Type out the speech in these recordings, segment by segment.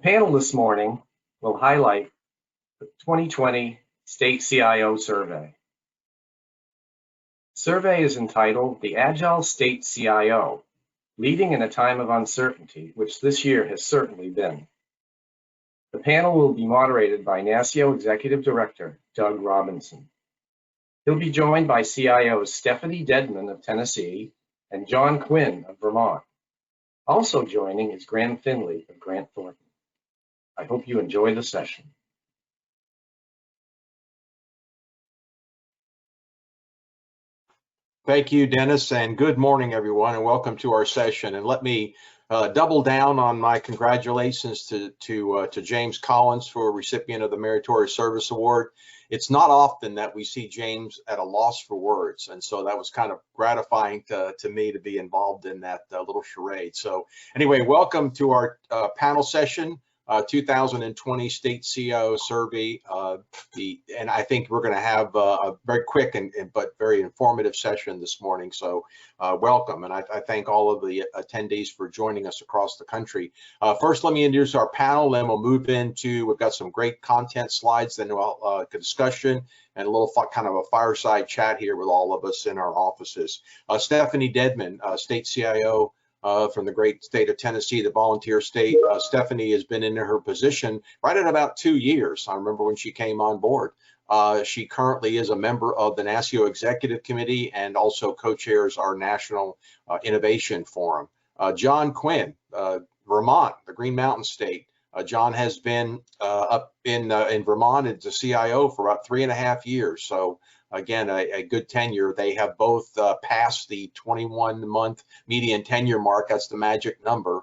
panel this morning will highlight the 2020 State CIO Survey. The survey is entitled The Agile State CIO, Leading in a Time of Uncertainty, which this year has certainly been. The panel will be moderated by NASICO Executive Director, Doug Robinson. He'll be joined by CIOs Stephanie Dedman of Tennessee and John Quinn of Vermont. Also joining is Graham Finley of Grant Thornton. I hope you enjoy the session. Thank you, Dennis, and good morning, everyone, and welcome to our session. And let me double down on my congratulations to James Collins for recipient of the Meritorious Service Award. It's not often that we see James at a loss for words, and so that was kind of gratifying to me to be involved in that little charade. So anyway, welcome to our panel session. 2020 State CIO Survey, and I think we're going to have a very quick but very informative session this morning. So welcome, and I thank all of the attendees for joining us across the country. First, let me introduce our panel, then we'll move into, we've got some great content slides, then we'll a discussion and a little kind of a fireside chat here with all of us in our offices. Stephanie Dedman, State CIO from the great state of Tennessee, the volunteer state. Stephanie has been in her position right at about 2 years. I remember when she came on board. She currently is a member of the NASICO Executive Committee and also co-chairs our National Innovation Forum. John Quinn, Vermont, the Green Mountain State. John has been up in Vermont as a CIO for about 3.5 years. So again, a good tenure. They have both passed the 21-month median tenure mark. That's the magic number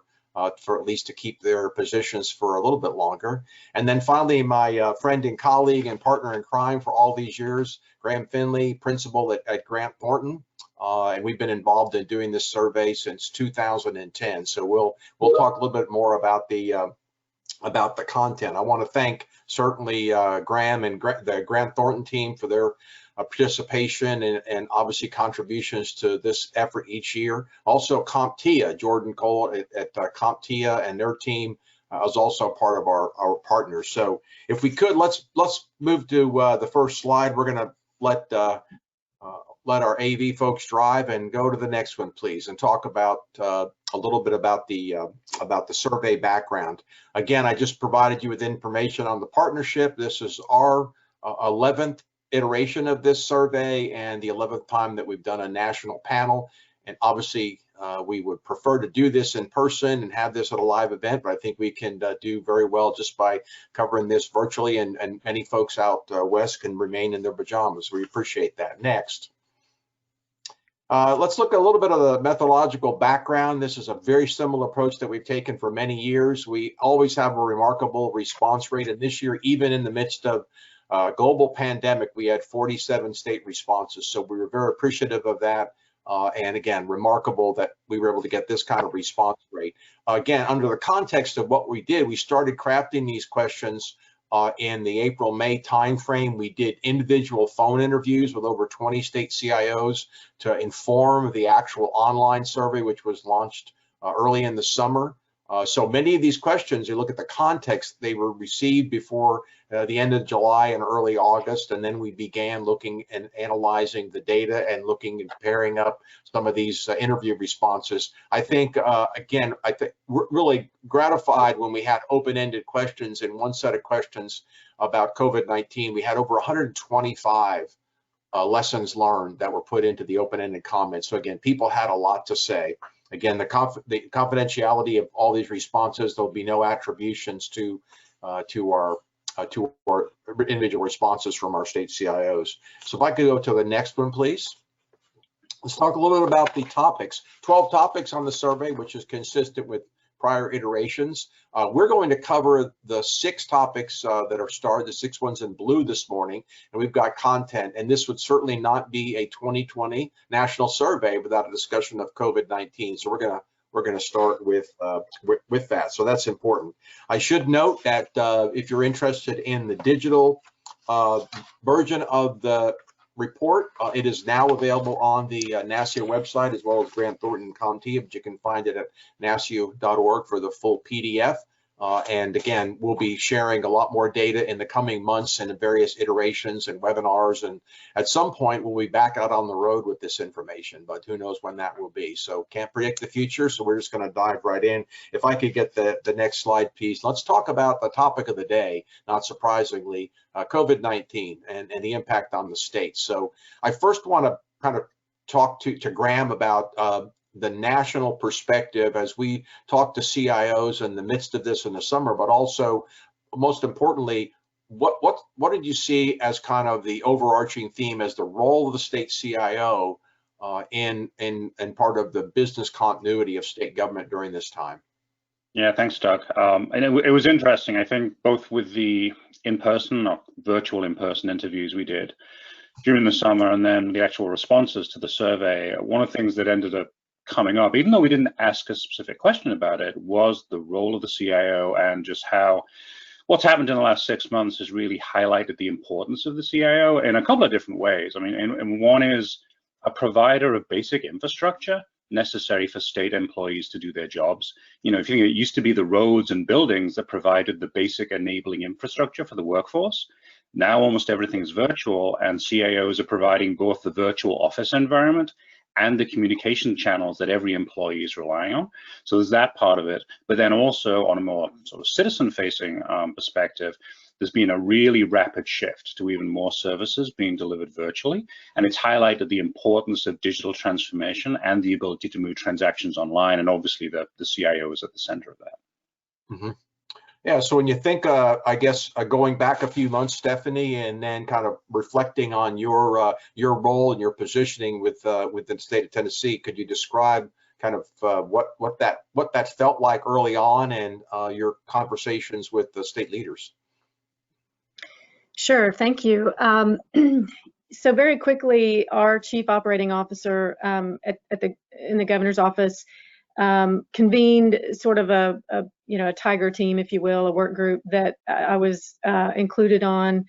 for at least to keep their positions for a little bit longer. And then finally, my friend and colleague and partner in crime for all these years, Graham Finley, principal at Grant Thornton. And we've been involved in doing this survey since 2010. So we'll talk a little bit more about the content. I want to thank certainly Graham and the Grant Thornton team for their participation and obviously contributions to this effort each year. Also CompTIA, Jordan Cole at CompTIA and their team is also part of our partners. So if we could, let's move to the first slide. We're going to let our AV folks drive and go to the next one, please, and talk about a little bit about the survey background. Again, I just provided you with information on the partnership. This is our 11th iteration of this survey and the 11th time that we've done a national panel. And obviously, we would prefer to do this in person and have this at a live event, but I think we can do very well just by covering this virtually, and many folks out west can remain in their pajamas. We appreciate that. Next. Let's look at a little bit of the methodological background. This is a very similar approach that we've taken for many years. We always have a remarkable response rate, and this year, even in the midst of global pandemic, we had 47 state responses. So we were very appreciative of that. And again, remarkable that we were able to get this kind of response rate. Again, under the context of what we did, we started crafting these questions in the April-May timeframe. We did individual phone interviews with over 20 state CIOs to inform the actual online survey, which was launched early in the summer. So many of these questions, you look at the context, they were received before the end of July and early August, and then we began looking and analyzing the data and looking and pairing up some of these interview responses. I think, again, we're really gratified when we had open-ended questions. In one set of questions about COVID-19, we had over 125 lessons learned that were put into the open-ended comments. So again, people had a lot to say. Again, the confidentiality of all these responses, there'll be no attributions to our individual responses from our state CIOs. So if I could go to the next one, please. Let's talk a little bit about the topics. 12 topics on the survey, which is consistent with prior iterations. We're going to cover the 6 topics that are starred, the 6 ones in blue this morning, and we've got content. And this would certainly not be a 2020 national survey without a discussion of COVID-19. So we're gonna start with that. So that's important. I should note that if you're interested in the digital version of the report, it is now available on the NASICO website as well as Grant Thornton CompTIA, but you can find it at nasio.org for the full PDF. And again, we'll be sharing a lot more data in the coming months and in various iterations and webinars. And at some point, we'll be back out on the road with this information, but who knows when that will be. So can't predict the future. So we're just going to dive right in. If I could get the next slide, please. Let's talk about the topic of the day, not surprisingly, COVID-19 and the impact on the state. So I first want to kind of talk to Graham about the national perspective as we talk to CIOs in the midst of this in the summer, but also, most importantly, what did you see as kind of the overarching theme as the role of the state CIO in part of the business continuity of state government during this time? Yeah, thanks, Doug. And it was interesting, I think, both with the in-person or virtual in-person interviews we did during the summer and then the actual responses to the survey. One of the things that ended up coming up, even though we didn't ask a specific question about it, was the role of the CIO and just how what's happened in the last 6 months has really highlighted the importance of the CIO in a couple of different ways. I mean, and one is a provider of basic infrastructure necessary for state employees to do their jobs. You know, if you think it used to be the roads and buildings that provided the basic enabling infrastructure for the workforce. Now almost everything's virtual, and CIOs are providing both the virtual office environment and the communication channels that every employee is relying on. So there's that part of it. But then also on a more sort of citizen-facing perspective, there's been a really rapid shift to even more services being delivered virtually. And it's highlighted the importance of digital transformation and the ability to move transactions online. And obviously the CIO is at the center of that. Mm-hmm. Yeah, so when you think, I guess, going back a few months, Stephanie, and then kind of reflecting on your role and your positioning with the state of Tennessee, could you describe kind of what that felt like early on and your conversations with the state leaders? Sure, thank you. So very quickly, our chief operating officer in the governor's office convened sort of a tiger team, if you will, a work group that I was included on.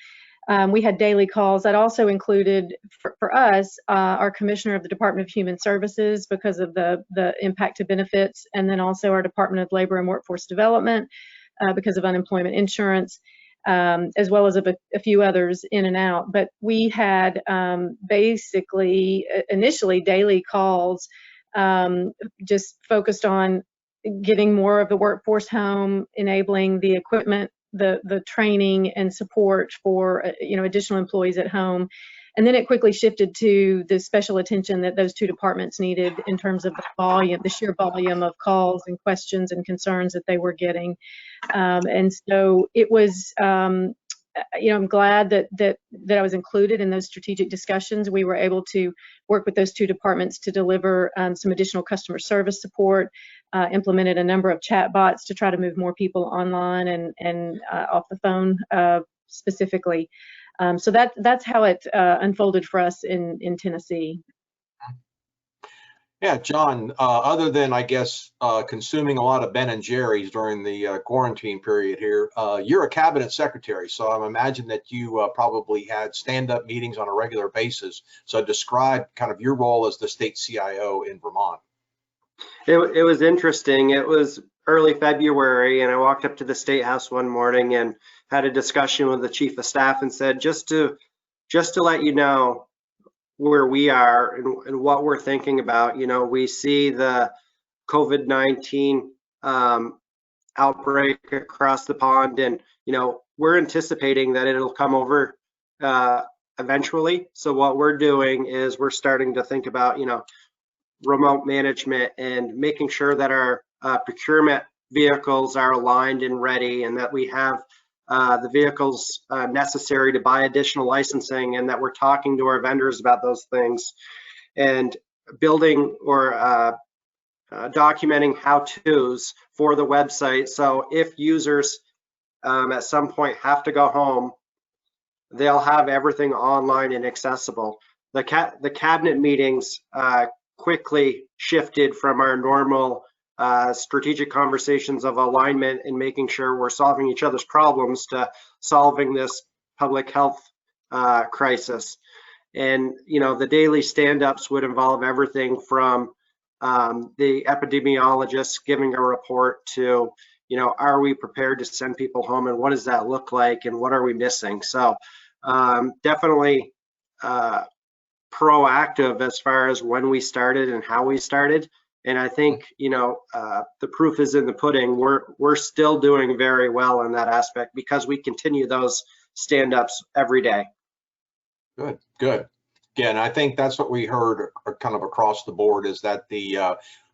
We had daily calls that also included for us our commissioner of the Department of Human Services because of the impact to benefits, and then also our Department of Labor and Workforce Development because of unemployment insurance, as well as a few others in and out. But we had basically initially daily calls just focused on getting more of the workforce home, enabling the equipment, the training and support for additional employees at home. And then it quickly shifted to the special attention that those two departments needed in terms of the volume, the sheer volume of calls and questions and concerns that they were getting. And so it was, I'm glad that I was included in those strategic discussions. We were able to work with those two departments to deliver some additional customer service support, implemented a number of chat bots to try to move more people online and off the phone specifically. So that's how it unfolded for us in Tennessee. Yeah, John, other than, I guess, consuming a lot of Ben and Jerry's during the quarantine period here, you're a cabinet secretary, so I imagine that you probably had stand-up meetings on a regular basis. So describe kind of your role as the state CIO in Vermont. It was interesting. It was early February, and I walked up to the State House one morning and had a discussion with the chief of staff and said, just to let you know where we are and what we're thinking about. We see the COVID-19 outbreak across the pond, and we're anticipating that it'll come over eventually. So what we're doing is we're starting to think about remote management and making sure that our procurement vehicles are aligned and ready, and that we have the vehicles necessary to buy additional licensing, and that we're talking to our vendors about those things, and building or documenting how-tos for the website. So if users at some point have to go home, they'll have everything online and accessible. The cabinet meetings quickly shifted from our normal strategic conversations of alignment and making sure we're solving each other's problems to solving this public health crisis. And the daily stand-ups would involve everything from the epidemiologist giving a report to are we prepared to send people home, and what does that look like, and what are we missing? So definitely proactive as far as when we started and how we started. And I think, the proof is in the pudding. We're still doing very well in that aspect because we continue those stand-ups every day. Good, good. Again, I think that's what we heard kind of across the board, is that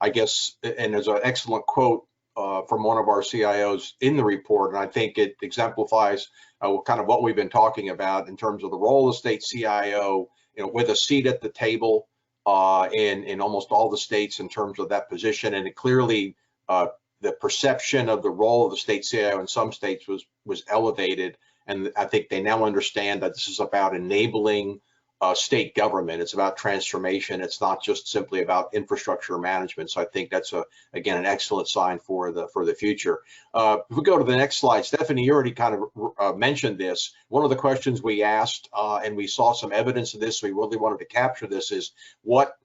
I guess, and there's an excellent quote from one of our CIOs in the report, and I think it exemplifies kind of what we've been talking about in terms of the role of state CIO, with a seat at the table in almost all the states in terms of that position. And it clearly, the perception of the role of the state CIO in some states was elevated. And I think they now understand that this is about enabling state government. It's about transformation. It's not just simply about infrastructure management. So I think that's again an excellent sign for the future. If we go to the next slide, Stephanie, you already kind of mentioned this. One of the questions we asked, and we saw some evidence of this, so we really wanted to capture this, is what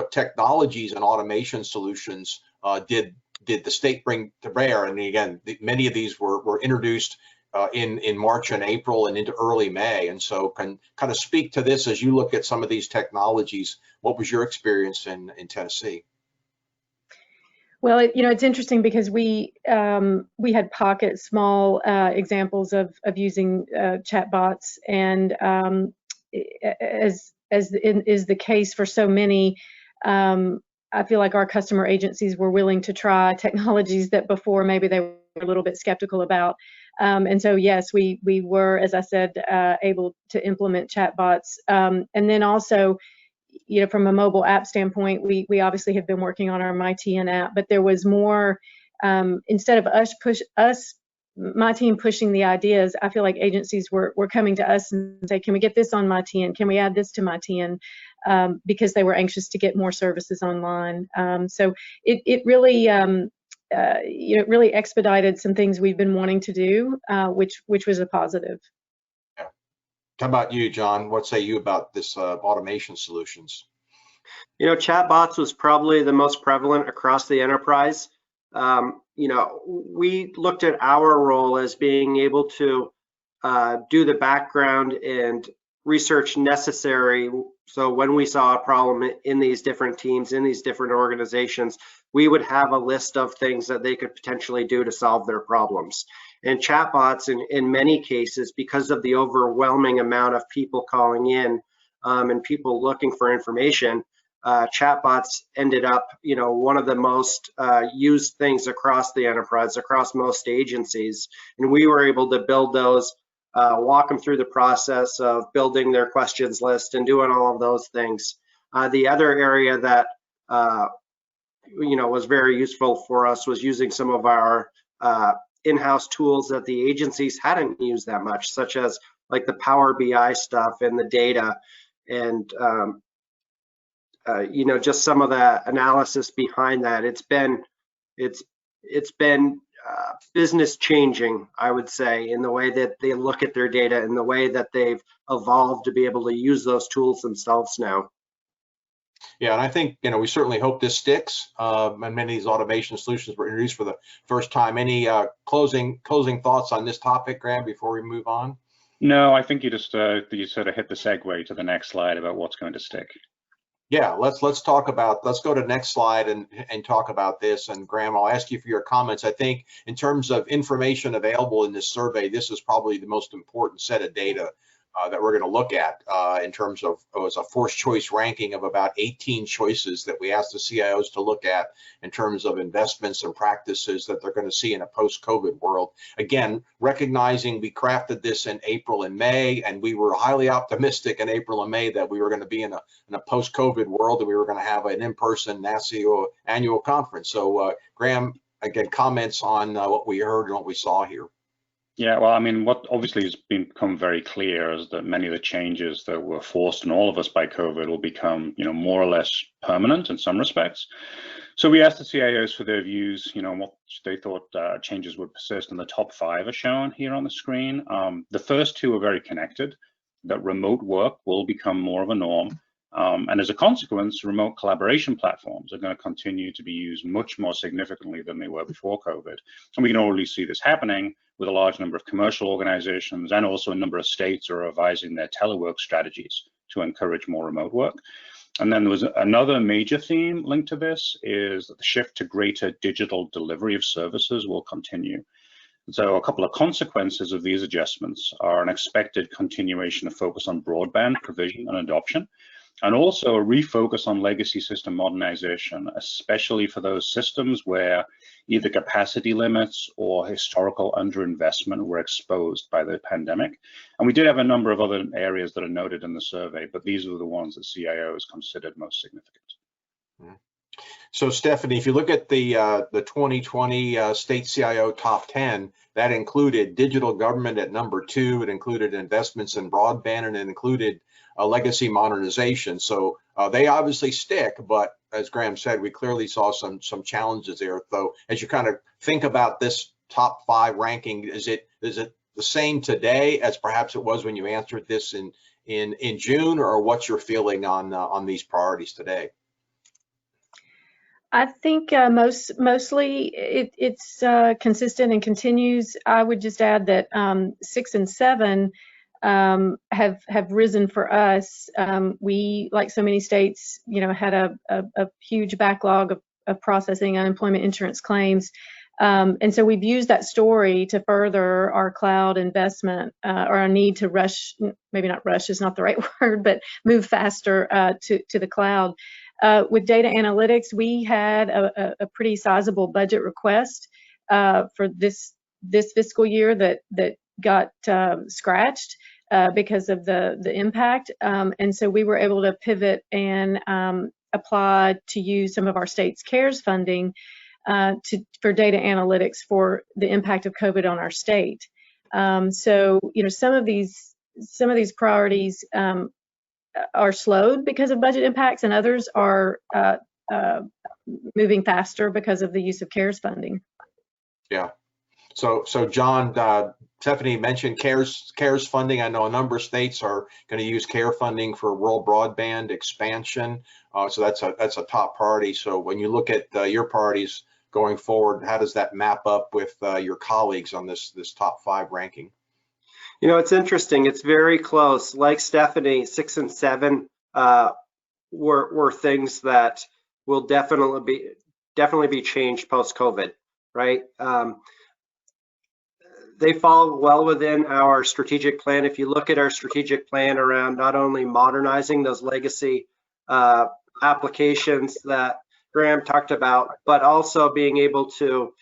technologies and automation solutions did the state bring to bear? And again, many of these were introduced in March and April and into early May. And so can kind of speak to this as you look at some of these technologies. What was your experience in Tennessee? Well, it's interesting because we had small examples of using chatbots, and as is the case for so many, I feel like our customer agencies were willing to try technologies that before maybe they were a little bit skeptical about. And so, yes, we were, as I said, able to implement chatbots. And then also, from a mobile app standpoint, we obviously have been working on our MyTN app, but there was more, instead of my team pushing the ideas, I feel like agencies were coming to us and say, can we get this on MyTN? Can we add this to MyTN? Because they were anxious to get more services online. So it really, it really expedited some things we've been wanting to do, which was a positive. Yeah. How about you, John? What say you about this automation solutions? Chatbots was probably the most prevalent across the enterprise. We looked at our role as being able to do the background and research necessary. So when we saw a problem in these different teams, in these different organizations, we would have a list of things that they could potentially do to solve their problems. And chatbots, in many cases, because of the overwhelming amount of people calling in and people looking for information, chatbots ended up, one of the most used things across the enterprise, across most agencies. And we were able to build those, walk them through the process of building their questions list and doing all of those things. The other area that was very useful for us was using some of our in-house tools that the agencies hadn't used that much, such as like the Power BI stuff and the data, and just some of the analysis behind that. It's been business changing, I would say, in the way that they look at their data and the way that they've evolved to be able to use those tools themselves now. Yeah, and I think, we certainly hope this sticks. And many of these automation solutions were introduced for the first time. Any closing thoughts on this topic, Graham, before we move on? No, I think you just you sort of hit the segue to the next slide about what's going to stick. Yeah, let's go to the next slide and talk about this. And Graham, I'll ask you for your comments. I think in terms of information available in this survey, this is probably the most important set of data that we're going to look at in terms of, it was a forced choice ranking of about 18 choices that we asked the CIOs to look at in terms of investments and practices that they're going to see in a post-COVID world. Again, recognizing we crafted this in April and May, and we were highly optimistic in April and May that we were going to be in a post-COVID world, and we were going to have an in-person NASICO annual conference. So Graham, again, comments on what we heard and what we saw here. Yeah, well, I mean, what obviously has become very clear is that many of the changes that were forced on all of us by COVID will become, more or less permanent in some respects. So we asked the CIOs for their views, what they thought changes would persist, and the top 5 are shown here on the screen. The first 2 are very connected, that remote work will become more of a norm, And as a consequence, remote collaboration platforms are going to continue to be used much more significantly than they were before COVID. And we can already see this happening with a large number of commercial organizations, and also a number of states are revising their telework strategies to encourage more remote work. And then there was another major theme linked to this, is that the shift to greater digital delivery of services will continue. So a couple of consequences of these adjustments are an expected continuation of focus on broadband provision and adoption, and also a refocus on legacy system modernization, especially for those systems where either capacity limits or historical underinvestment were exposed by the pandemic. And we did have a number of other areas that are noted in the survey, but these are the ones that CIOs considered most significant. So Stephanie, if you look at the 2020 state CIO top 10, that included digital government at number 2. It included investments in broadband, and it included legacy modernization. So they obviously stick, but as Graham said, we clearly saw some challenges there. So as you kind of think about this top 5 ranking, is it the same today as perhaps it was when you answered this in June, or what's your feeling on these priorities today? I think mostly it's consistent and continues. I would just add that 6 and 7 have risen for us. We, like so many states, had a huge backlog of processing unemployment insurance claims. And so we've used that story to further our cloud investment, or our need to rush, maybe not rush is not the right word, but move faster to the cloud. With data analytics, we had a pretty sizable budget request for this fiscal year that got scratched because of the impact. And so we were able to pivot and apply to use some of our state's CARES funding for data analytics for the impact of COVID on our state. So some of these priorities are slowed because of budget impacts, and others are moving faster because of the use of CARES funding. Yeah. So John, Stephanie mentioned CARES funding. I know a number of states are going to use CARE funding for rural broadband expansion. So that's a top priority. So when you look at your priorities going forward, how does that map up with your colleagues on this top 5 ranking? It's interesting. It's very close. Like Stephanie, 6 and 7 were things that will definitely be changed post-COVID, right? They fall well within our strategic plan. If you look at our strategic plan around not only modernizing those legacy applications that Graham talked about, but also being able to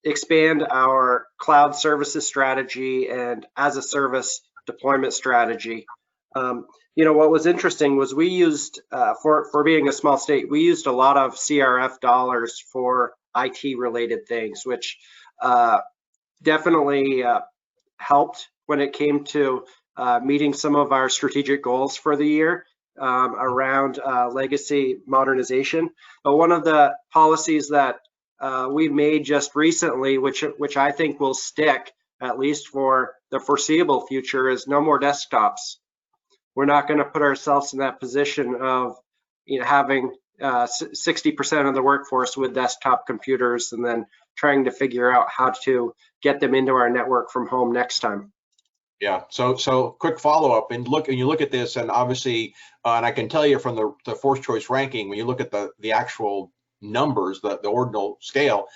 expand our cloud services strategy and as a service deployment strategy. What was interesting was we used, for being a small state, we used a lot of CRF dollars for IT related things, which definitely helped when it came to meeting some of our strategic goals for the year around legacy modernization. But one of the policies that we made just recently, which I think will stick at least for the foreseeable future, is no more desktops. We're not going to put ourselves in that position of having 60% of the workforce with desktop computers and then trying to figure out how to get them into our network from home next time. Yeah. So quick follow up, and you look at this, and obviously, and I can tell you from the fourth choice ranking, when you look at the actual numbers, the ordinal scale,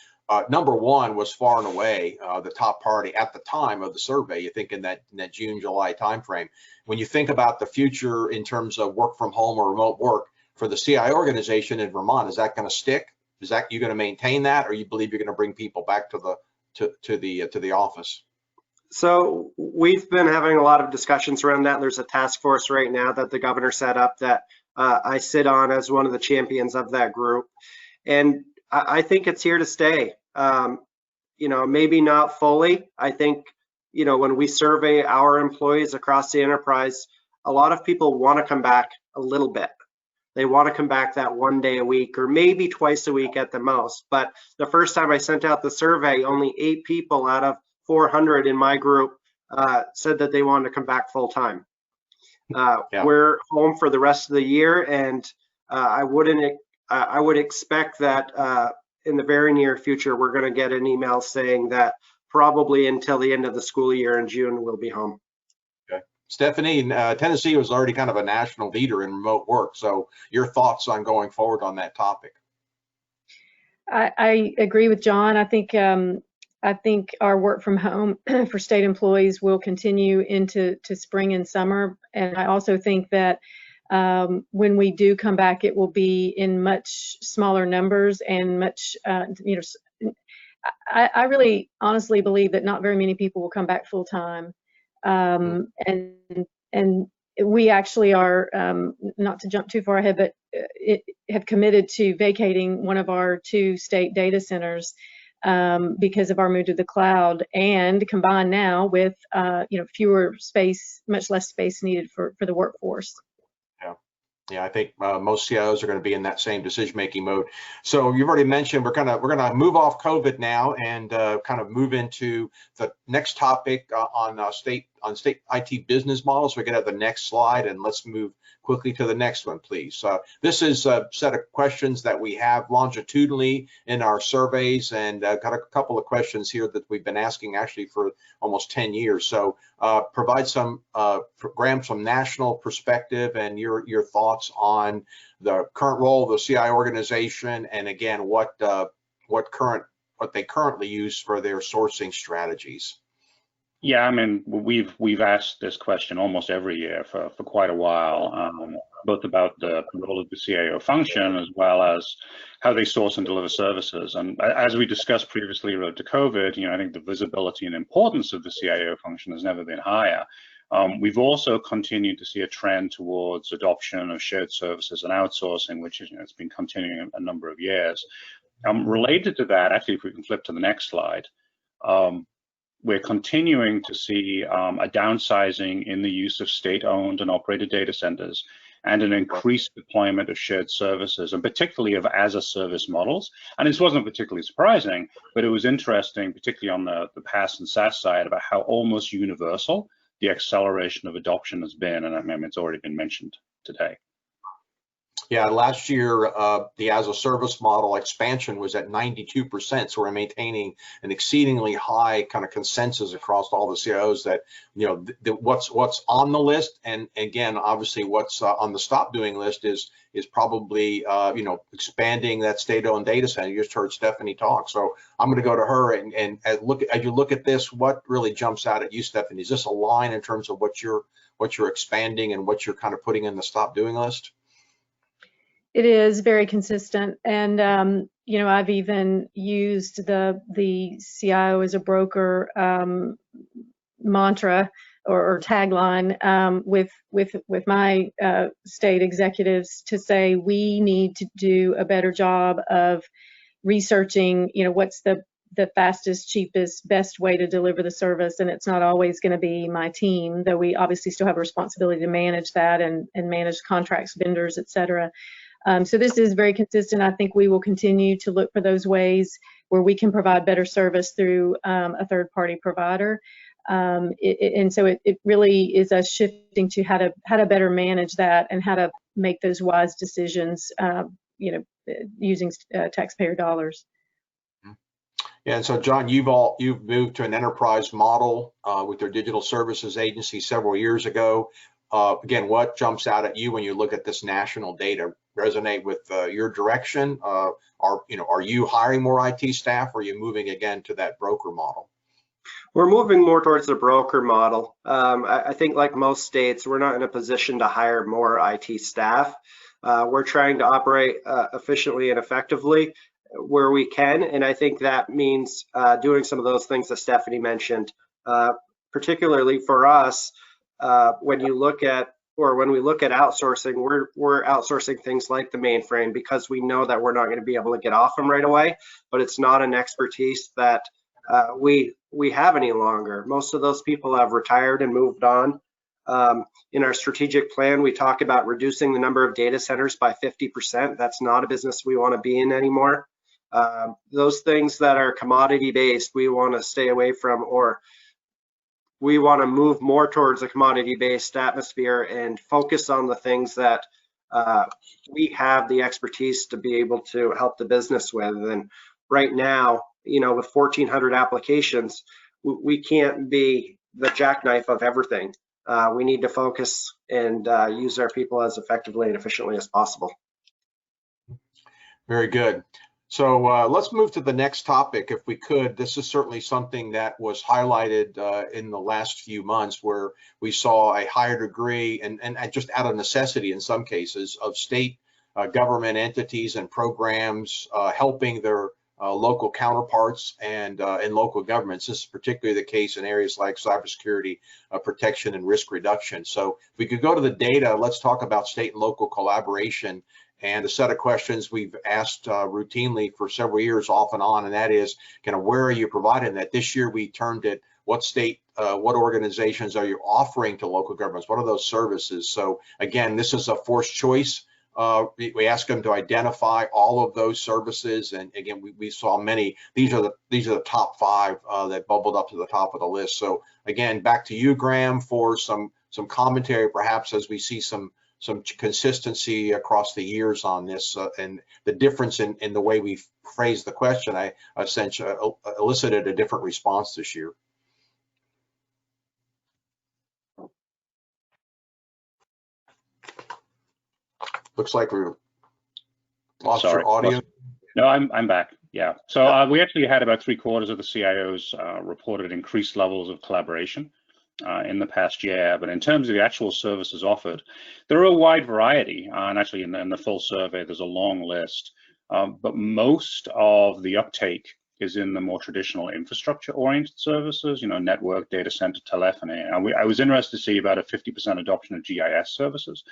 number 1 was far and away the top priority at the time of the survey. You think in that June, July timeframe. When you think about the future in terms of work from home or remote work for the CIO organization in Vermont, is that going to stick? Is that you going to maintain that, or you believe you're going to bring people back to the office? So we've been having a lot of discussions around that. There's a task force right now that the governor set up that I sit on as one of the champions of that group. And I think it's here to stay. Maybe not fully. I think, when we survey our employees across the enterprise, a lot of people want to come back a little bit. They want to come back that 1 day a week or maybe twice a week at the most. But the first time I sent out the survey, only 8 people out of 400 in my group said that they wanted to come back full time. We're home for the rest of the year, and I would expect that in the very near future, we're going to get an email saying that probably until the end of the school year in June, we'll be home. Okay. Stephanie, Tennessee was already kind of a national leader in remote work. So your thoughts on going forward on that topic? I agree with John. I think our work from home for state employees will continue into spring and summer. And I also think that when we do come back, it will be in much smaller numbers and much, I really honestly believe that not very many people will come back full time. And we actually are, not to jump too far ahead, but have committed to vacating one of our 2 state data centers because of our move to the cloud, and combined now with fewer space, much less space needed for the workforce. Yeah, I think most CIOs are going to be in that same decision-making mode. So you've already mentioned we're gonna move off COVID now and kind of move into the next topic on state IT business models. We can have the next slide, and let's move quickly to the next one, please. This is a set of questions that we have longitudinally in our surveys, and got a couple of questions here that we've been asking actually for almost 10 years. So provide some, Graham, some national perspective and your thoughts on the current role of the CI organization, and again, what they currently use for their sourcing strategies. Yeah, I mean, we've asked this question almost every year for quite a while, both about the role of the CIO function as well as how they source and deliver services. And as we discussed previously related to COVID, I think the visibility and importance of the CIO function has never been higher. We've also continued to see a trend towards adoption of shared services and outsourcing, which is, it's been continuing a number of years. Related to that, actually, if we can flip to the next slide, we're continuing to see a downsizing in the use of state-owned and operated data centers, and an increased deployment of shared services, and particularly of as-a-service models. And this wasn't particularly surprising, but it was interesting, particularly on the PaaS and SaaS side, about how almost universal the acceleration of adoption has been, and I mean, it's already been mentioned today. Yeah, last year, the as-a-service model expansion was at 92%. So we're maintaining an exceedingly high kind of consensus across all the CIOs that, what's on the list, and again, obviously what's on the stop doing list is probably, expanding that state-owned data center. You just heard Stephanie talk. So I'm going to go to her and as you look at this, what really jumps out at you, Stephanie? Is this a line in terms of what you're expanding and what you're kind of putting in the stop doing list? It is very consistent, and I've even used the CIO as a broker mantra or tagline with my state executives to say we need to do a better job of researching, what's the fastest, cheapest, best way to deliver the service, and it's not always going to be my team, though we obviously still have a responsibility to manage that and manage contracts, vendors, et cetera. So this is very consistent. I think we will continue to look for those ways where we can provide better service through a third-party provider. And so it really is us shifting to how to better manage that and how to make those wise decisions, using taxpayer dollars. Yeah, and so John, you've moved to an enterprise model with your digital services agency several years ago. Again, what jumps out at you when you look at this national data? Resonate with your direction? Are you hiring more IT staff, or are you moving again to that broker model? We're moving more towards the broker model. I think like most states, we're not in a position to hire more IT staff. We're trying to operate efficiently and effectively where we can, and I think that means doing some of those things that Stephanie mentioned. Particularly for us, when we look at outsourcing, we're outsourcing things like the mainframe because we know that we're not going to be able to get off them right away, but it's not an expertise that we have any longer. Most of those people have retired and moved on. In our strategic plan, we talk about reducing the number of data centers by 50%. That's not a business we want to be in anymore. Those things that are commodity based, we want to stay away from, or we want to move more towards a commodity-based atmosphere and focus on the things that we have the expertise to be able to help the business with. And right now, with 1,400 applications, we can't be the jackknife of everything. We need to focus and use our people as effectively and efficiently as possible. Very good. So let's move to the next topic, if we could. This is certainly something that was highlighted in the last few months, where we saw a higher degree, and just out of necessity in some cases, of state government entities and programs helping their local counterparts and local governments. This is particularly the case in areas like cybersecurity protection and risk reduction. So if we could go to the data, let's talk about state and local collaboration. And a set of questions we've asked routinely for several years off and on, and that is kind of where are you providing that? This year we termed it, what state, what organizations are you offering to local governments? What are those services? So again, this is a forced choice. We ask them to identify all of those services, and again, we saw many. These are the top 5 that bubbled up to the top of the list. So again, back to you, Graham, for some commentary, perhaps as we see some consistency across the years on this, and the difference in the way we phrased the question. I essentially elicited a different response this year. Looks like we lost your audio. No, I'm back. Yeah. So we actually had about 3/4 of the CIOs reported increased levels of collaboration in the past year. But in terms of the actual services offered, there are a wide variety. And actually, in the full survey, there's a long list. But most of the uptake is in the more traditional infrastructure-oriented services, network, data center, telephony. And I was interested to see about a 50% adoption of GIS services.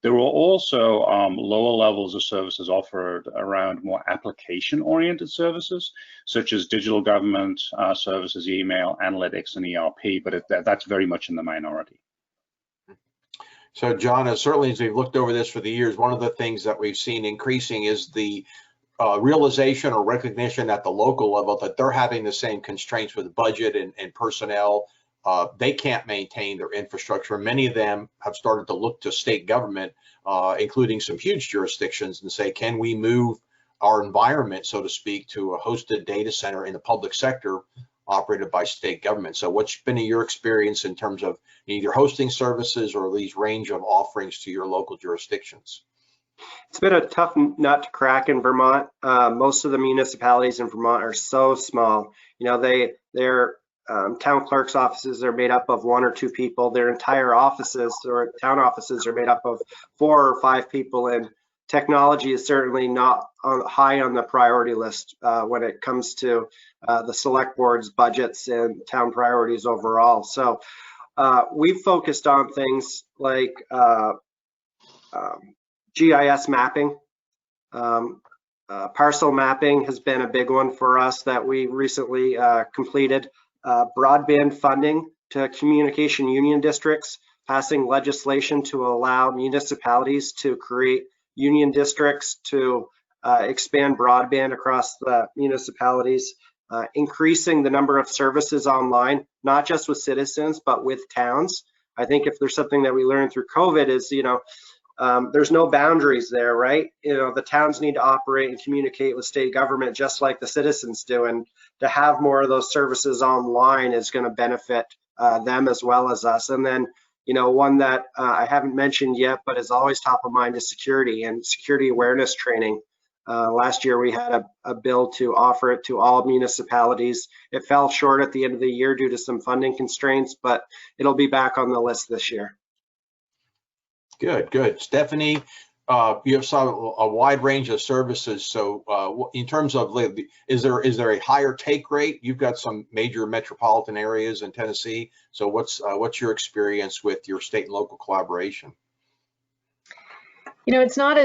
There were also lower levels of services offered around more application-oriented services, such as digital government services, email, analytics, and ERP, but that's very much in the minority. So, John, certainly as we've looked over this for the years, one of the things that we've seen increasing is the realization or recognition at the local level that they're having the same constraints with budget and personnel. They can't maintain their infrastructure. Many of them have started to look to state government, including some huge jurisdictions, and say, can we move our environment, so to speak, to a hosted data center in the public sector operated by state government? So what's been your experience in terms of either hosting services or these range of offerings to your local jurisdictions? It's been a tough nut to crack in Vermont. Most of the municipalities in Vermont are so small. Their town clerk's offices are made up of 1 or 2 people. Their entire offices or town offices are made up of 4 or 5 people. And technology is certainly not high on the priority list when it comes to the select board's budgets and town priorities overall. So we've focused on things like GIS mapping. Parcel mapping has been a big one for us that we recently completed. Broadband funding to communication union districts, passing legislation to allow municipalities to create union districts to expand broadband across the municipalities, increasing the number of services online, not just with citizens, but with towns. I think if there's something that we learned through COVID is, there's no boundaries there, right? The towns need to operate and communicate with state government just like the citizens do, and to have more of those services online is going to benefit them as well as us. And then, one that I haven't mentioned yet, but is always top of mind, is security and security awareness training. Last year, we had a bill to offer it to all municipalities. It fell short at the end of the year due to some funding constraints, but it'll be back on the list this year. Good, good. Stephanie, you have a wide range of services. So in terms of, is there a higher take rate? You've got some major metropolitan areas in Tennessee. So what's your experience with your state and local collaboration? It's not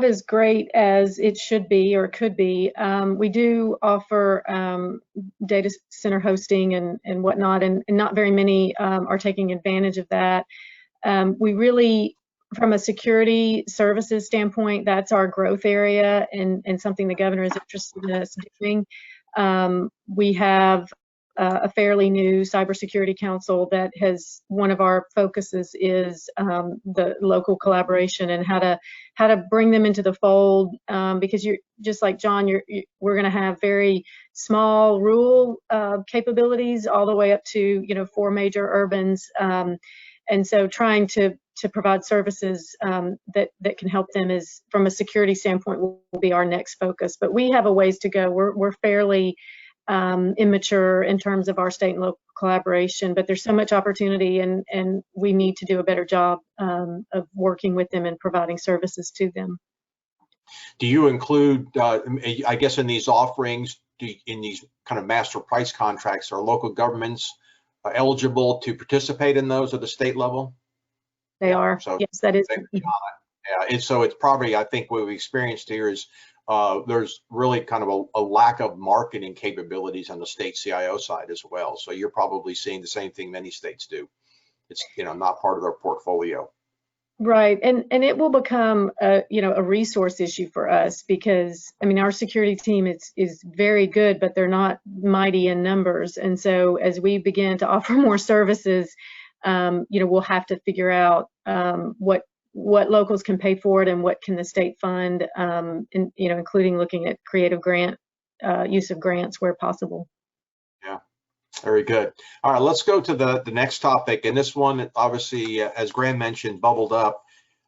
as great as it should be or could be. We do offer data center hosting and whatnot, and not very many are taking advantage of that. We really, from a security services standpoint, that's our growth area and something the governor is interested in us doing. We have a fairly new cybersecurity council that has, one of our focuses is the local collaboration and how to bring them into the fold, because you're just like John, we're going to have very small rural capabilities all the way up to 4 major urbans, and so trying to provide services that can help them is, from a security standpoint, will be our next focus. But we have a ways to go. We're fairly immature in terms of our state and local collaboration, but there's so much opportunity, and we need to do a better job of working with them and providing services to them. Do you include, I guess, in these offerings, in these kind of master price contracts, are local governments eligible to participate in those at the state level? They are. So, yes, that is. Yeah, so it's probably, I think what we experienced here is there's really kind of a lack of marketing capabilities on the state CIO side as well. So you're probably seeing the same thing many states do. It's not part of their portfolio. Right, and it will become a resource issue for us, because I mean, our security team is very good, but they're not mighty in numbers, and so as we begin to offer more services, we'll have to figure out what locals can pay for it and what can the state fund, including looking at creative grant use of grants where possible. Yeah, very good. All right, let's go to the next topic, and this one obviously, as Graham mentioned, bubbled up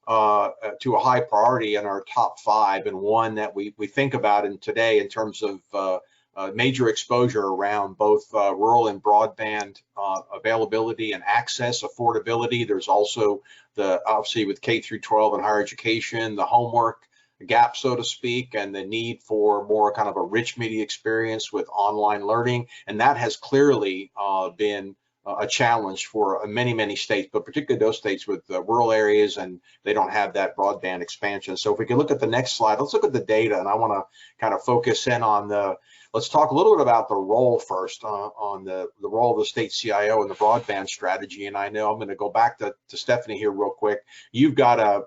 to a high priority in our top 5, and one that we think about in today in terms of major exposure around both rural and broadband availability and access, affordability. There's also obviously with K through 12 and higher education, the homework gap, so to speak, and the need for more kind of a rich media experience with online learning. And that has clearly been a challenge for many states, but particularly those states with rural areas, and they don't have that broadband expansion. So if we can look at the next slide, let's look at the data, and I want to kind of focus in on let's talk a little bit about the role first, on the role of the state CIO in the broadband strategy. And I know I'm going to go back to Stephanie here real quick. You've got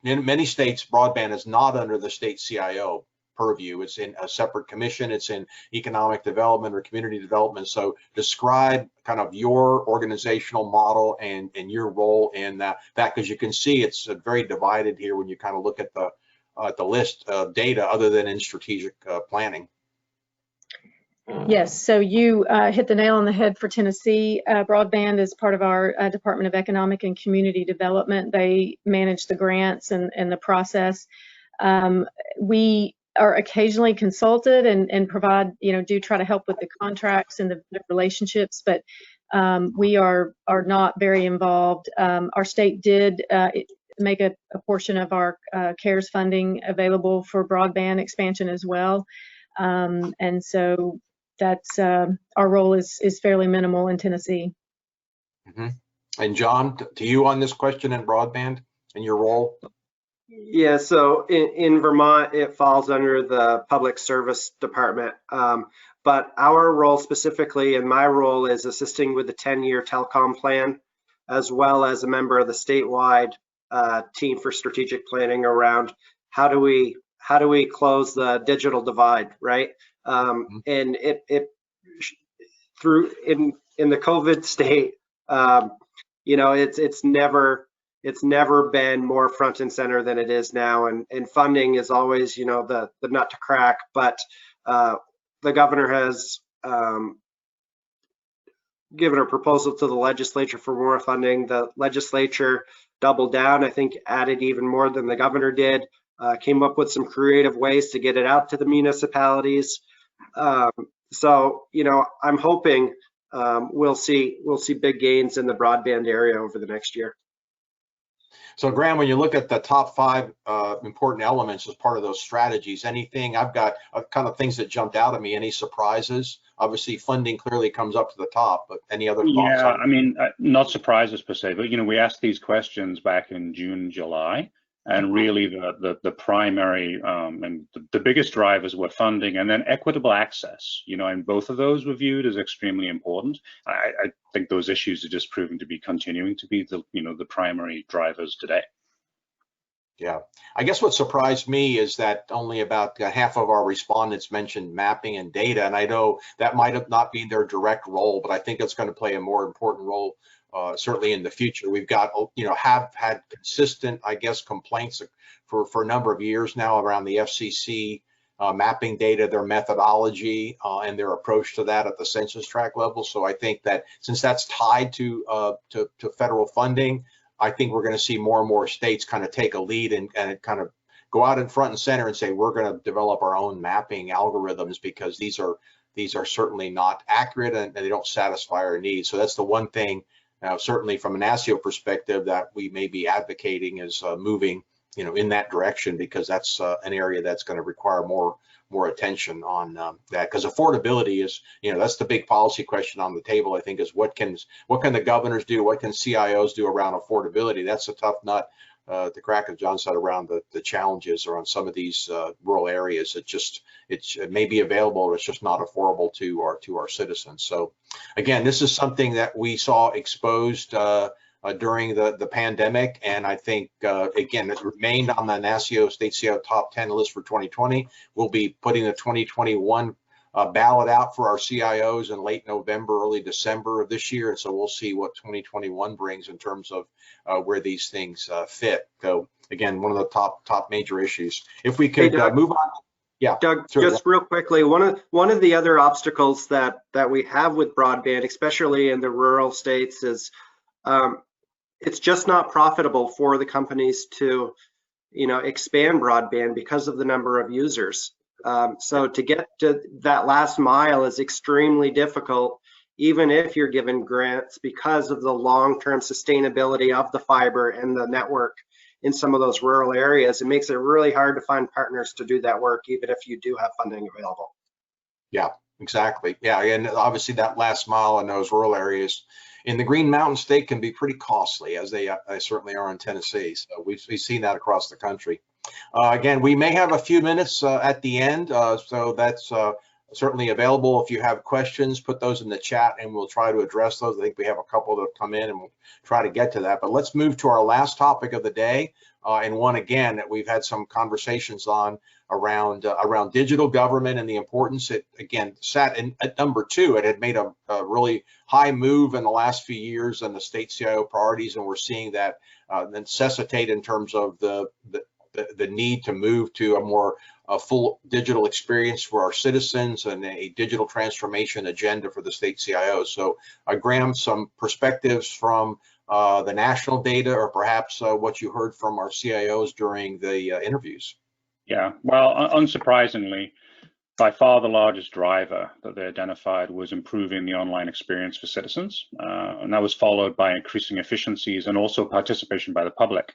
in many states, broadband is not under the state CIO purview. It's in a separate commission. It's in economic development or community development. So describe kind of your organizational model and your role in that, because you can see it's very divided here when you kind of look at the list of data other than in strategic planning. Yes, so you hit the nail on the head for Tennessee. Broadband is part of our Department of Economic and Community Development. They manage the grants and the process. We are occasionally consulted and provide, do try to help with the contracts and the relationships, but we are not very involved. Our state did make a portion of our CARES funding available for broadband expansion as well, and so that's our role is fairly minimal in Tennessee. Mm-hmm. And John, to you on this question in broadband and your role? Yeah, so in Vermont, it falls under the Public Service Department. But our role specifically, and my role, is assisting with the 10-year telecom plan, as well as a member of the statewide team for strategic planning around how do we close the digital divide, right? And it through in the COVID state, it's never been more front and center than it is now, and funding is always the nut to crack. But the governor has given a proposal to the legislature for more funding. The legislature doubled down, I think added even more than the governor did, came up with some creative ways to get it out to the municipalities. So I'm hoping we'll see big gains in the broadband area over the next year. So Graham, when you look at the top 5 important elements as part of those strategies, anything, I've got kind of things that jumped out at me, any surprises? Obviously funding clearly comes up to the top, but any other thoughts? Yeah, I mean, not surprises per se, but we asked these questions back in June, July, and really the primary and the biggest drivers were funding and then equitable access, and both of those were viewed as extremely important. I think those issues are just proving to be continuing to be the primary drivers today. Yeah, I guess what surprised me is that only about half of our respondents mentioned mapping and data. And I know that might have not been their direct role, but I think it's going to play a more important role, certainly in the future. We've got, have had consistent, I guess, complaints for a number of years now around the FCC mapping data, their methodology, and their approach to that at the census tract level. So I think that since that's tied to federal funding, I think we're going to see more and more states kind of take a lead and kind of go out in front and center and say, we're going to develop our own mapping algorithms because these are certainly not accurate and they don't satisfy our needs. So that's the one thing, certainly from a NASICO perspective, that we may be advocating is moving, in that direction, because that's an area that's going to require more attention on that, because affordability is, that's the big policy question on the table. I think is what can the governors do, what can CIOs do around affordability? That's a tough nut to crack, as John said, around the challenges around some of these rural areas. It may be available, but it's just not affordable to our citizens. So again, this is something that we saw exposed during the pandemic, and I think again, it remained on the NASICO State CIO Top 10 list for 2020. We'll be putting the 2021 ballot out for our CIOs in late November, early December of this year, and so we'll see what 2021 brings in terms of where these things fit. So again, one of the top major issues. If we could move on. Yeah, Doug, sure. just real quickly, one of the other obstacles that we have with broadband, especially in the rural states, is it's just not profitable for the companies to, expand broadband because of the number of users. So to get to that last mile is extremely difficult, even if you're given grants, because of the long-term sustainability of the fiber and the network in some of those rural areas. It makes it really hard to find partners to do that work, even if you do have funding available. Yeah, exactly. Yeah, and obviously that last mile in those rural areas in the Green Mountain State can be pretty costly, as they certainly are in Tennessee. So we've seen that across the country. Again, we may have a few minutes at the end, so that's certainly available. If you have questions, put those in the chat and we'll try to address those. I think we have a couple that have come in and we'll try to get to that. But let's move to our last topic of the day, and one again that we've had some conversations on around digital government and the importance. It again sat at number 2. It had made a really high move in the last few years in the state CIO priorities, and we're seeing that necessitate in terms of the need to move to a more full digital experience for our citizens and a digital transformation agenda for the state CIO. So Graham, some perspectives from the national data, or perhaps what you heard from our CIOs during the interviews. Yeah, well, unsurprisingly, by far the largest driver that they identified was improving the online experience for citizens. And that was followed by increasing efficiencies and also participation by the public.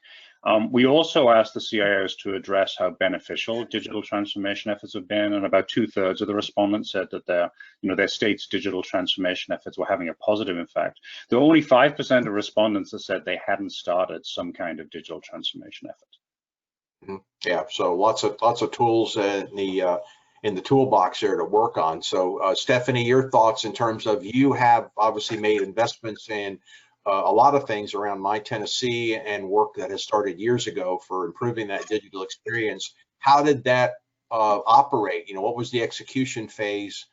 We also asked the CIOs to address how beneficial digital transformation efforts have been, and about 2/3 of the respondents said that their state's digital transformation efforts were having a positive effect. There were only 5% of respondents that said they hadn't started some kind of digital transformation effort. Yeah, so lots of tools in the toolbox there to work on. So Stephanie, your thoughts in terms of, you have obviously made investments in a lot of things around My Tennessee and work that has started years ago for improving that digital experience. How did that operate? What was the execution phase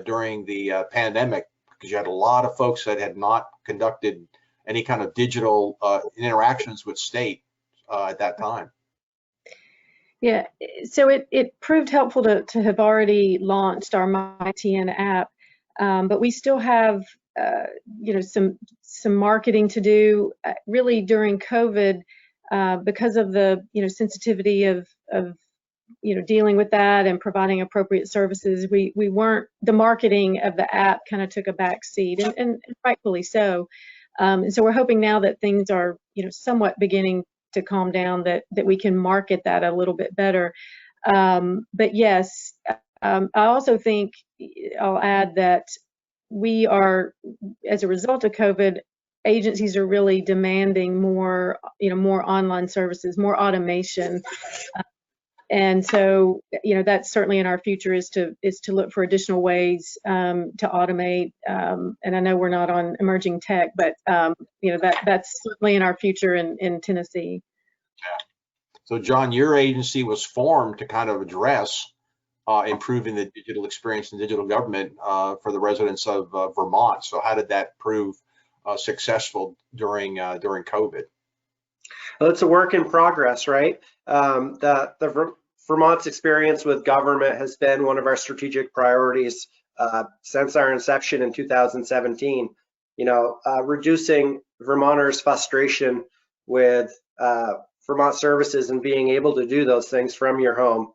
during the pandemic? Because you had a lot of folks that had not conducted any kind of digital interactions with state at that time. Yeah, so it proved helpful to have already launched our MyTN app, but we still have some marketing to do. Really during COVID, because of the sensitivity of dealing with that and providing appropriate services, we weren't, the marketing of the app kind of took a back seat, and rightfully so. And so we're hoping now that things are somewhat beginning to calm down, that we can market that a little bit better. But yes, I also think I'll add that we are, as a result of COVID, agencies are really demanding more, more online services, more automation. And so, that's certainly in our future, is to look for additional ways to automate. And I know we're not on emerging tech, but that's certainly in our future in Tennessee. Yeah. So John, your agency was formed to kind of address improving the digital experience and digital government for the residents of Vermont. So how did that prove successful during COVID? Well, it's a work in progress, right? Vermont's experience with government has been one of our strategic priorities since our inception in 2017. Reducing Vermonters' frustration with Vermont services and being able to do those things from your home,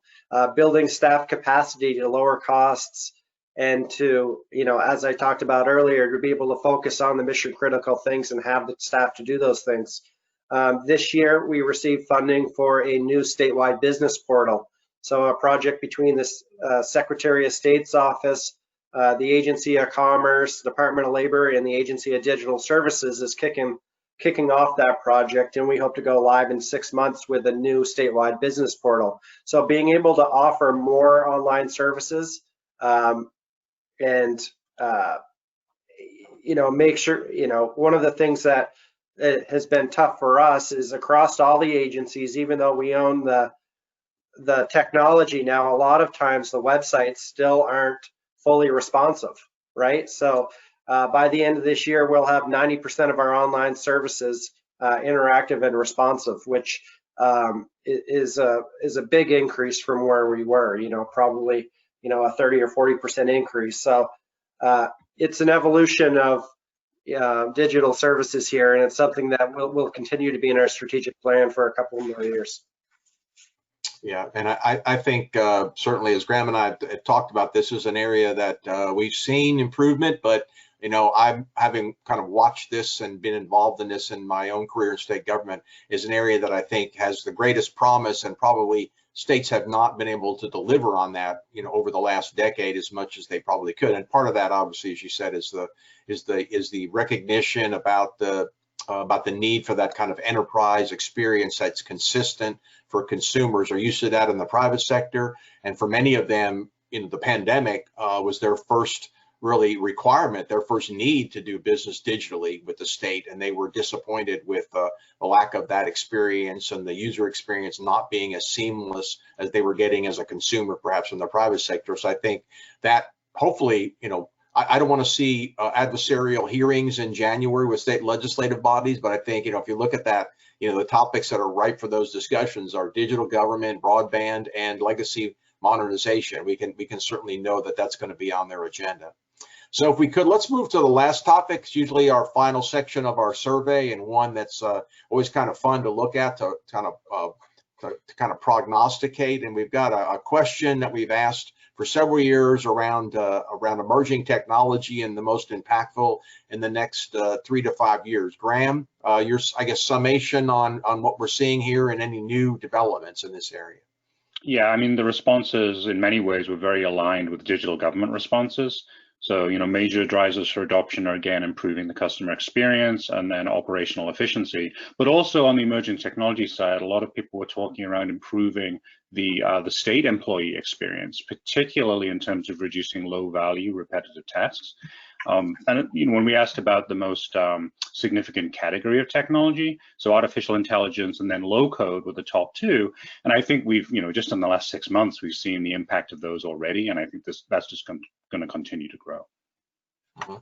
building staff capacity to lower costs, and to, as I talked about earlier, to be able to focus on the mission critical things and have the staff to do those things. This year, we received funding for a new statewide business portal. So a project between the Secretary of State's office, the Agency of Commerce, Department of Labor, and the Agency of Digital Services is kicking off that project, and we hope to go live in 6 months with a new statewide business portal. So being able to offer more online services and make sure, one of the things that it has been tough for us is across all the agencies, even though we own the technology now, a lot of times the websites still aren't fully responsive, right? So by the end of this year, we'll have 90% of our online services interactive and responsive, which is a big increase from where we were, probably, a 30 or 40% increase. So it's an evolution of digital services here, and it's something that will continue to be in our strategic plan for a couple more years. Yeah, and I think certainly, as Graham and I have talked about, this is an area that we've seen improvement, but I'm having kind of watched this and been involved in this in my own career in state government, is an area that I think has the greatest promise, and probably states have not been able to deliver on that, over the last decade as much as they probably could. And part of that, obviously, as you said, is the recognition about the need for that kind of enterprise experience that's consistent for consumers. Are used to that in the private sector, and for many of them, the pandemic was their first really requirement, their first need to do business digitally with the state, and they were disappointed with the lack of that experience and the user experience not being as seamless as they were getting as a consumer, perhaps in the private sector. So I think that hopefully, I don't want to see adversarial hearings in January with state legislative bodies, but I think, if you look at that, the topics that are ripe for those discussions are digital government, broadband, and legacy modernization. We can certainly know that that's going to be on their agenda. So if we could, let's move to the last topic. It's usually our final section of our survey, and one that's always kind of fun to look at, to kind of prognosticate. And we've got a question that we've asked for several years around emerging technology and the most impactful in the next 3 to 5 years. Graham, your, I guess, summation on what we're seeing here and any new developments in this area. Yeah, I mean, the responses in many ways were very aligned with digital government responses. So, major drivers for adoption are, again, improving the customer experience and then operational efficiency. But also on the emerging technology side, a lot of people were talking around improving the state employee experience, particularly in terms of reducing low-value repetitive tasks. And when we asked about the most significant category of technology, so artificial intelligence and then low code were the top two. And I think we've, just in the last 6 months, we've seen the impact of those already. And I think that's just going to continue to grow. Mm-hmm.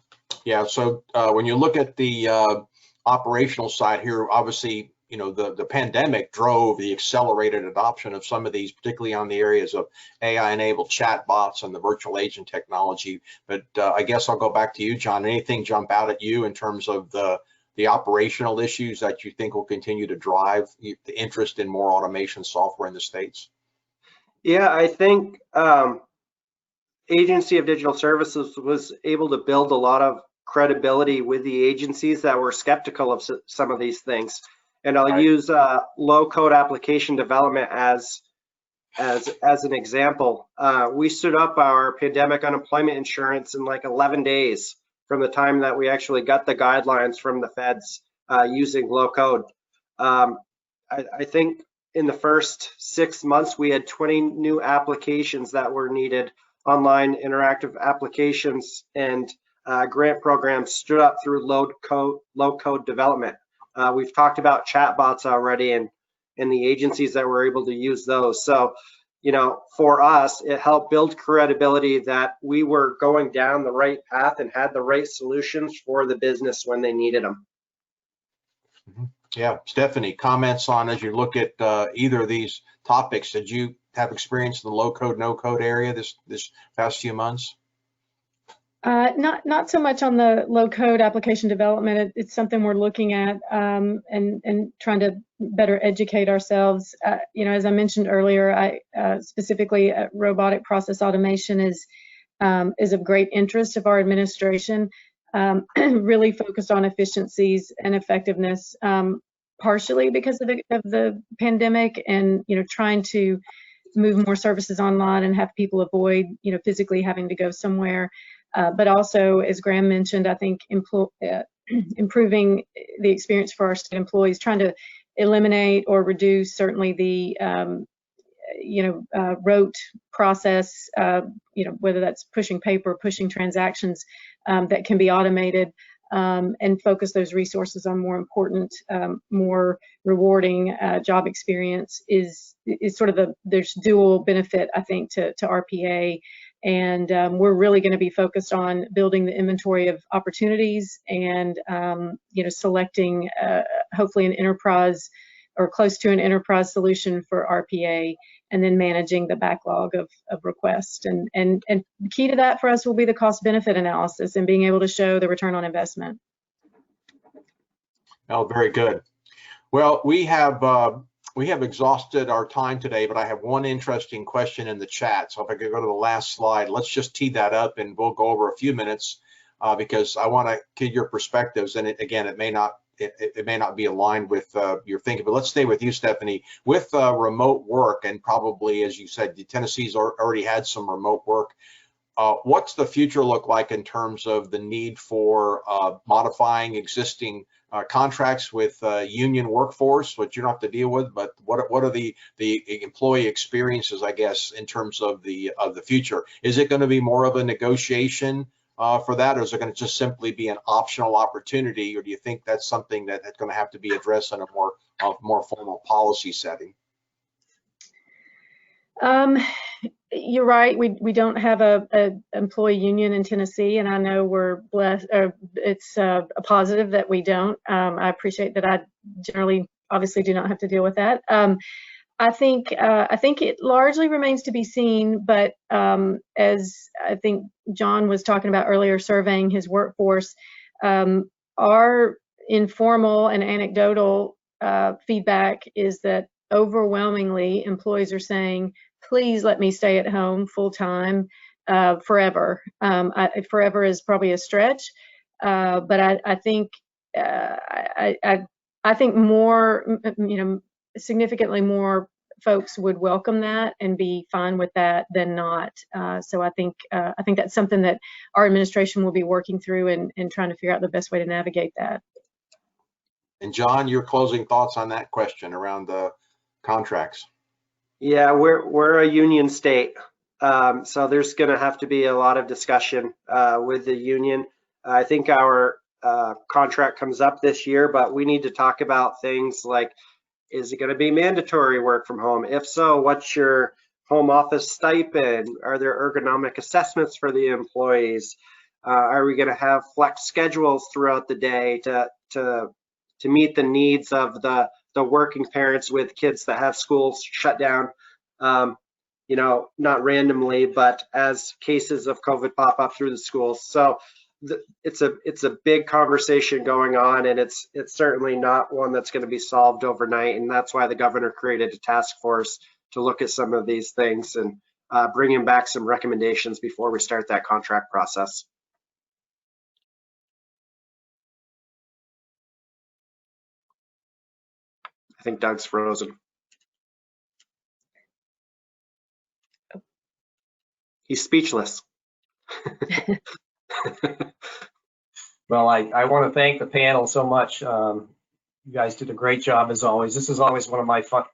Yeah. So when you look at the operational side here, obviously, the pandemic drove the accelerated adoption of some of these, particularly on the areas of AI-enabled chatbots and the virtual agent technology. But I guess I'll go back to you, John. Anything jump out at you in terms of the operational issues that you think will continue to drive the interest in more automation software in the states? Yeah, I think Agency of Digital Services was able to build a lot of credibility with the agencies that were skeptical of some of these things. And I'll use low-code application development as an example. We stood up our pandemic unemployment insurance in like 11 days from the time that we actually got the guidelines from the feds using low-code. I think in the first 6 months, we had 20 new applications that were needed, online interactive applications, and grant programs stood up through low-code development. We've talked about chatbots already, and and the agencies that were able to use those. So, you know, for us, it helped build credibility that we were going down the right path and had the right solutions for the business when they needed them. Yeah, Stephanie, comments on, as you look at either of these topics, did you have experience in the low code, no code area this past few months? Not so much on the low code application development. It's something we're looking at and trying to better educate ourselves. You know, as I mentioned earlier, specifically robotic process automation is of great interest of our administration. Really focused on efficiencies and effectiveness, partially because of the pandemic, and you know, trying to move more services online and have people avoid, you know, physically having to go somewhere. But also, as Graham mentioned, I think improving the experience for our state employees, trying to eliminate or reduce certainly the rote process, you know, whether that's pushing paper, pushing transactions that can be automated, and focus those resources on more important, more rewarding job experience is sort of there's dual benefit, I think, to RPA. And we're really going to be focused on building the inventory of opportunities and, you know, selecting hopefully an enterprise or close to an enterprise solution for RPA, and then managing the backlog of requests. And the key to that for us will be the cost benefit analysis and being able to show the return on investment. Oh, very good. Well, we have exhausted our time today, but I have one interesting question in the chat. So if I could go to the last slide, let's just tee that up and we'll go over a few minutes because I want to get your perspectives. And it may not be aligned with your thinking, but let's stay with you, Stephanie. With remote work, and probably, as you said, Tennessee's already had some remote work. What's the future look like in terms of the need for modifying existing contracts with union workforce, which you don't have to deal with, but what are the employee experiences, I guess, in terms of the future? Is it going to be more of a negotiation for that, or is it going to just simply be an optional opportunity, or do you think that's something that's going to have to be addressed in a more formal policy setting? You're right. We don't have a employee union in Tennessee, and I know we're blessed. It's a positive that we don't. I appreciate that. I generally, obviously, do not have to deal with that. I think it largely remains to be seen. But as I think John was talking about earlier, surveying his workforce, our informal and anecdotal feedback is that overwhelmingly employees are saying, please let me stay at home full time forever. Forever is probably a stretch, but I think I think more, you know, significantly more folks would welcome that and be fine with that than not. So I think that's something that our administration will be working through and trying to figure out the best way to navigate that. And John, your closing thoughts on that question around the contracts? Yeah, we're a union state, so there's going to have to be a lot of discussion with the union. I think our contract comes up this year, but we need to talk about things like, is it going to be mandatory work from home? If so, what's your home office stipend? Are there ergonomic assessments for the employees? Are we going to have flex schedules throughout the day to meet the needs of the working parents with kids that have schools shut down, you know, not randomly, but as cases of COVID pop up through the schools. So it's a big conversation going on, and it's certainly not one that's going to be solved overnight. And that's why the governor created a task force to look at some of these things and bring in back some recommendations before we start that contract process. I think Doug's frozen. He's speechless. Well, I want to thank the panel so much. You guys did a great job as always. This is always one of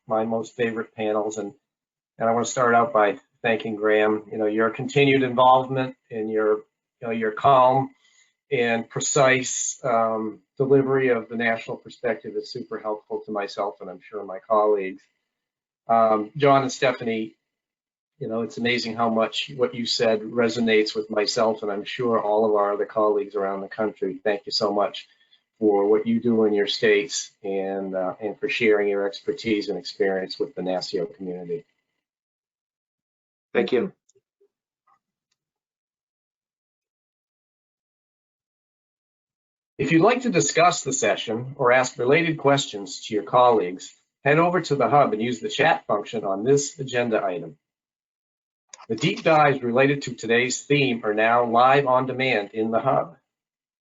my most favorite panels, and I want to start out by thanking Graham. You know, your continued involvement and your calm and precise delivery of the national perspective is super helpful to myself and I'm sure my colleagues. John and Stephanie, you know, it's amazing how much what you said resonates with myself and I'm sure all of our other colleagues around the country. Thank you so much for what you do in your states and for sharing your expertise and experience with the NASICO community. Thank you. If you'd like to discuss the session or ask related questions to your colleagues, head over to the hub and use the chat function on this agenda item. The deep dives related to today's theme are now live on demand in the hub.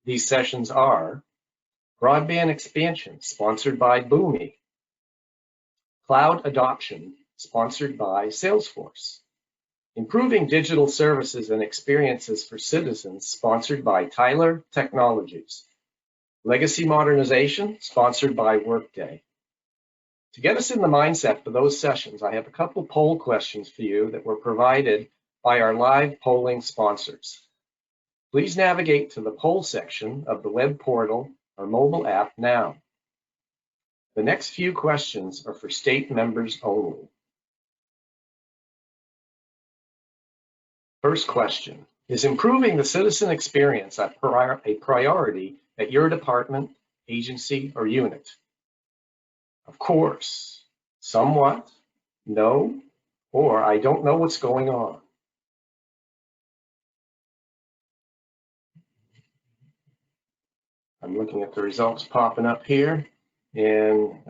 These sessions are broadband expansion, sponsored by Boomi, cloud adoption, sponsored by Salesforce, improving digital services and experiences for citizens, sponsored by Tyler Technologies, legacy modernization, sponsored by Workday. To get us in the mindset for those sessions, I have a couple poll questions for you that were provided by our live polling sponsors. Please navigate to the poll section of the web portal or mobile app now. The next few questions are for state members only. First question, is improving the citizen experience a priority at your department, agency, or unit? Of course, somewhat, no, or I don't know what's going on. I'm looking at the results popping up here, and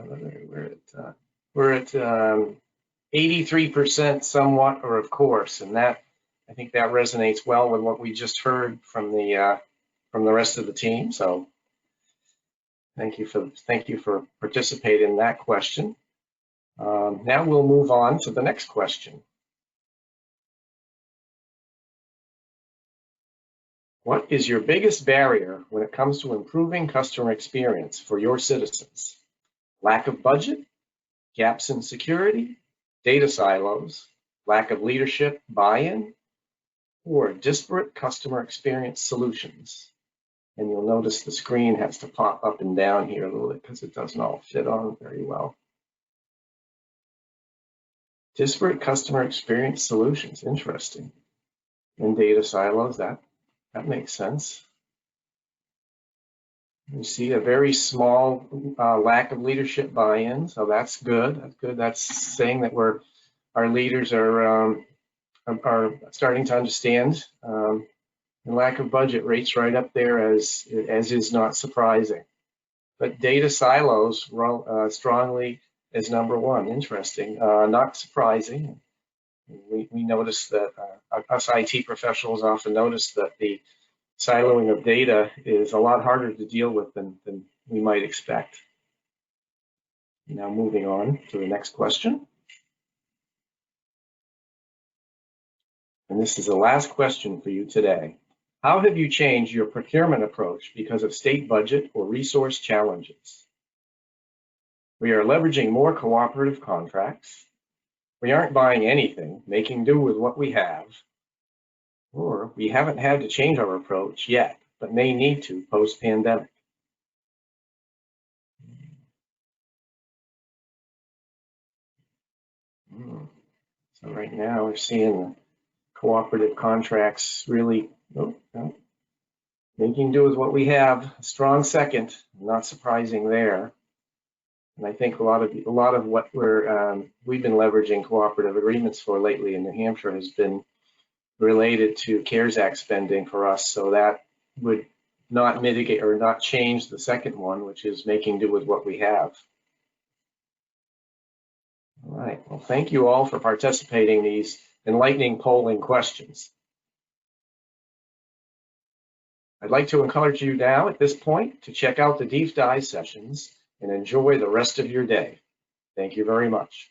we're at 83% somewhat or of course, and that I think that resonates well with what we just heard from the rest of the team. So thank you for participating in that question. Now we'll move on to the next question. What is your biggest barrier when it comes to improving customer experience for your citizens? Lack of budget, gaps in security, data silos, lack of leadership buy-in, or disparate customer experience solutions? And you'll notice the screen has to pop up and down here a little bit because it doesn't all fit on very well. Disparate customer experience solutions, interesting. And data silos, that makes sense. You see a very small lack of leadership buy-in, so that's good. That's good. That's saying that our leaders are starting to understand. And lack of budget rates right up there as is not surprising. But data silos strongly as number one. Interesting, not surprising. We notice that us IT professionals often notice that the siloing of data is a lot harder to deal with than we might expect. Now moving on to the next question. And this is the last question for you today. How have you changed your procurement approach because of state budget or resource challenges? We are leveraging more cooperative contracts. We aren't buying anything, making do with what we have. Or we haven't had to change our approach yet, but may need to post-pandemic. So right now we're seeing the cooperative contracts really making do with what we have. A strong second, not surprising there. And I think a lot of what we've been leveraging cooperative agreements for lately in New Hampshire has been related to CARES Act spending for us. So that would not mitigate or not change the second one, which is making do with what we have. All right, well, thank you all for participating in these enlightening polling questions. I'd like to encourage you now at this point to check out the deep dive sessions and enjoy the rest of your day. Thank you very much.